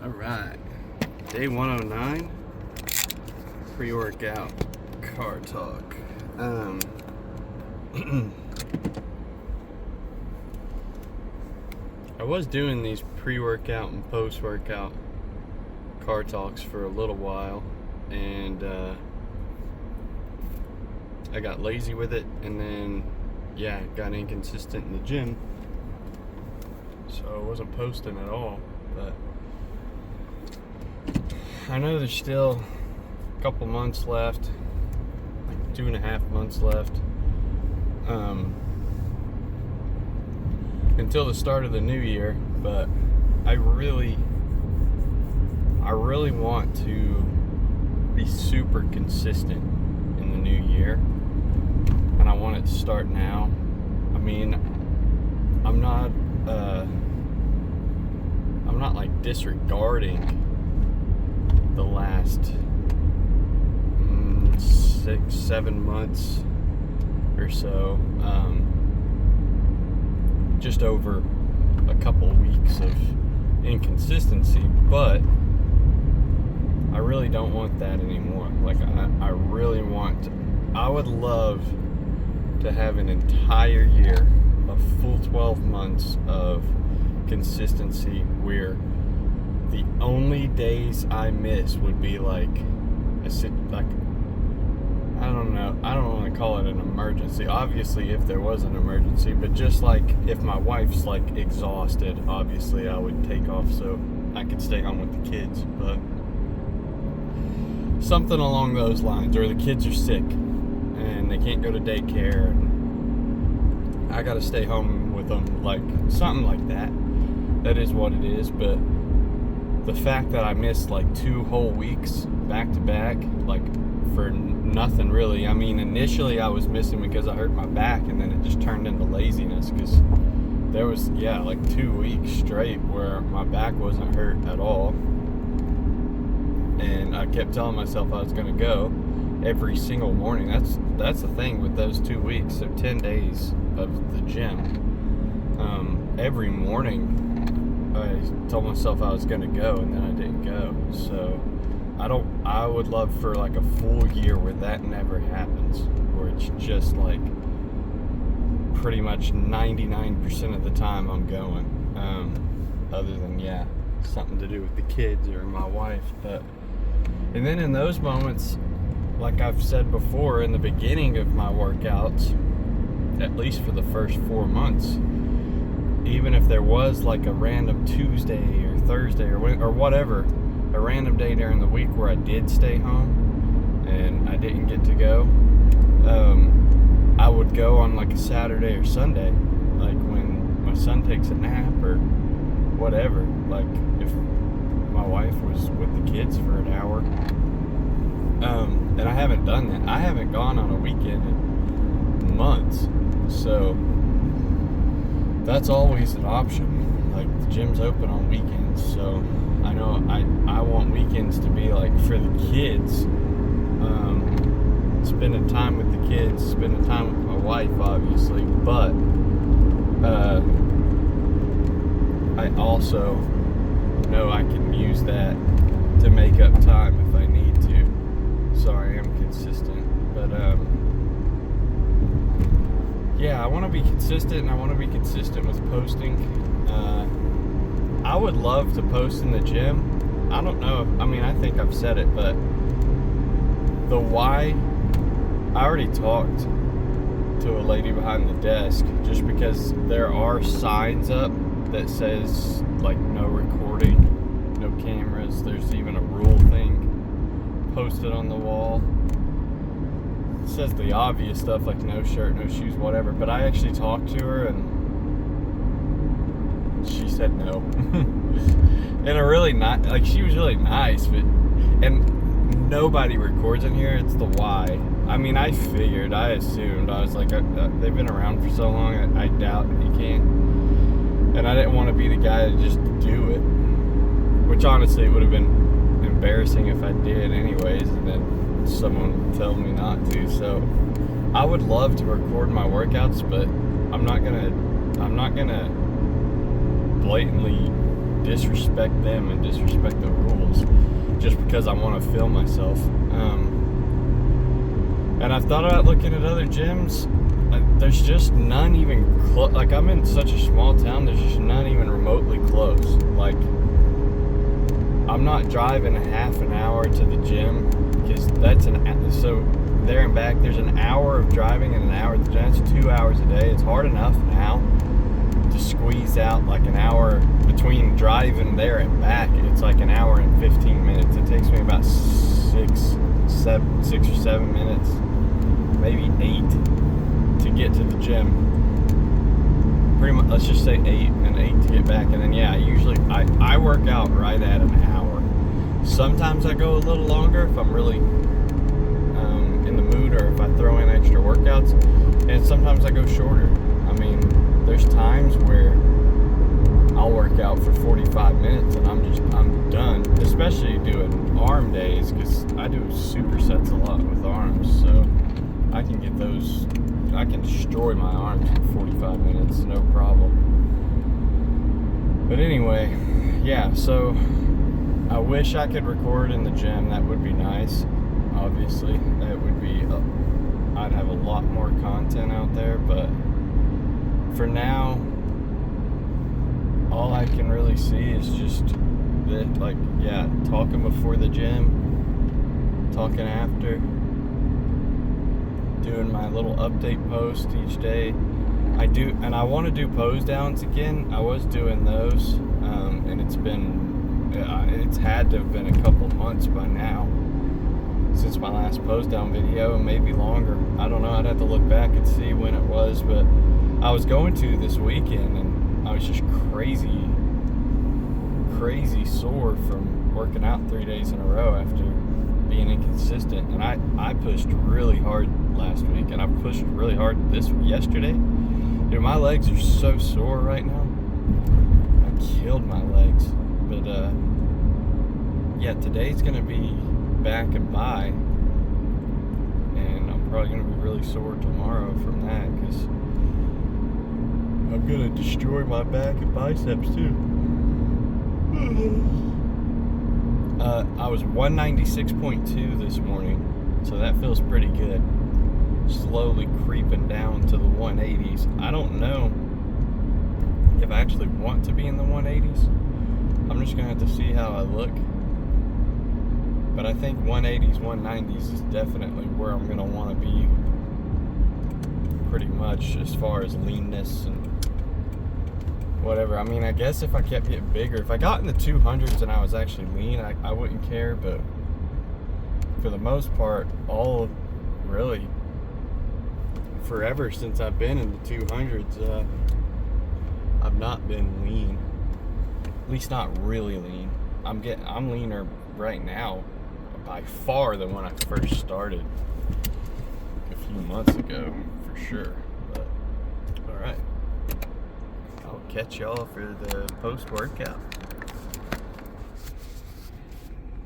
All right, day 109, pre-workout car talk. I was doing these pre-workout and post-workout car talks for a little while, and I got lazy with it, and then got inconsistent in the gym, so I wasn't posting at all. But I know there's still a couple months left, like 2.5 months left, until the start of the new year. But I really want to be super consistent in the new year, and I want it to start now. I mean, I'm not like disregarding the last 6-7 months or so, just over a couple weeks of inconsistency, but I really don't want that anymore. Like, I really want, I would love to have an entire year, a full 12 months of consistency where the only days I miss would be like I don't know, I don't want to call it an emergency, obviously, if there was an emergency, but just like if my wife's like exhausted, obviously I would take off so I could stay home with the kids. But something along those lines, or the kids are sick and they can't go to daycare and I gotta stay home with them, like something like that. That is what it is. But the fact that I missed like 2 whole weeks back to back, like for nothing really. I mean, initially I was missing because I hurt my back, and then it just turned into laziness because there was like 2 weeks straight where my back wasn't hurt at all, and I kept telling myself I was going to go every single morning. That's the thing with those 2 weeks. So 10 days of the gym, every morning I told myself I was going to go, and then I didn't go. So I would love for like a full year where that never happens, where it's just like pretty much 99% of the time I'm going, other than something to do with the kids or my wife. But and then in those moments, like I've said before, in the beginning of my workouts, at least for the first 4 months, even if there was like a random Tuesday or Thursday or whatever, a random day during the week where I did stay home and I didn't get to go, I would go on like a Saturday or Sunday, like when my son takes a nap or whatever, like if my wife was with the kids for an hour. And I haven't done that. I haven't gone on a weekend in months, so that's always an option. Like, the gym's open on weekends, so I know I want weekends to be like for the kids, spending time with the kids, spending time with my wife, obviously, but I also know I can use that to make up time if I need to. So I am consistent, but I want to be consistent, and I want to be consistent with posting. I would love to post in the gym. I don't know, I mean, I think I've said it, but the why, I already talked to a lady behind the desk, just because there are signs up that says like no recording, no cameras. There's even a rule thing posted on the wall. It says the obvious stuff like no shirt, no shoes, whatever, but I actually talked to her and she said no. And a really not, like, she was really nice, but, and nobody records in here. It's the why. I mean, I assumed, I was like, they've been around for so long, I doubt you can. And I didn't want to be the guy to just do it, which honestly it would have been embarrassing if I did anyways, and then someone would tell me not to. So I would love to record my workouts, but I'm not gonna blatantly disrespect them and disrespect the rules just because I want to film myself. And I've thought about looking at other gyms. There's just none even close. Like, I'm in such a small town, there's just none even remotely close. Like, I'm not driving a half an hour to the gym, because so there and back, there's an hour of driving and an hour at the gym. That's 2 hours a day. It's hard enough now to squeeze out like an hour between driving there and back. It's like an hour and 15 minutes. It takes me about 6 or 7 minutes, maybe 8, to get to the gym. Pretty much, let's just say 8, and 8 to get back. And then I work out right at an hour. Sometimes I go a little longer if I'm really in the mood, or if I throw in extra workouts, and sometimes I go shorter. I mean, there's times where I'll work out for 45 minutes and I'm done, especially doing arm days, because I do supersets a lot with arms, so I can destroy my arms in 45 minutes, no problem. But anyway, yeah, so I wish I could record in the gym. That would be nice. Obviously, it would be, I'd have a lot more content out there, but for now, all I can really see is just talking before the gym, talking after, doing my little update post each day. I want to do pose downs again. I was doing those, and it's had to have been a couple months by now since my last pose down video, maybe longer. I don't know, I'd have to look back and see when it was, but I was going to this weekend, and I was just crazy sore from working out 3 days in a row after being inconsistent. And I pushed really hard last week, and I've pushed really hard yesterday. Dude, my legs are so sore right now. I killed my legs. But yeah, today's gonna be back and by, and I'm probably gonna be really sore tomorrow from that, because I'm gonna destroy my back and biceps too. I was 196.2 this morning, so that feels pretty good. Slowly creeping down to the 180s. I don't know if I actually want to be in the 180s. I'm just gonna have to see how I look. But I think 180s, 190s is definitely where I'm gonna want to be, pretty much, as far as leanness and whatever. I mean, I guess if I kept getting bigger, if I got in the 200s and I was actually lean, I wouldn't care. But for the most part, really forever since I've been in the 200s, I've not been lean. At least not really lean. I'm leaner right now by far than when I first started a few months ago, for sure. But all right, I'll catch y'all for the post-workout.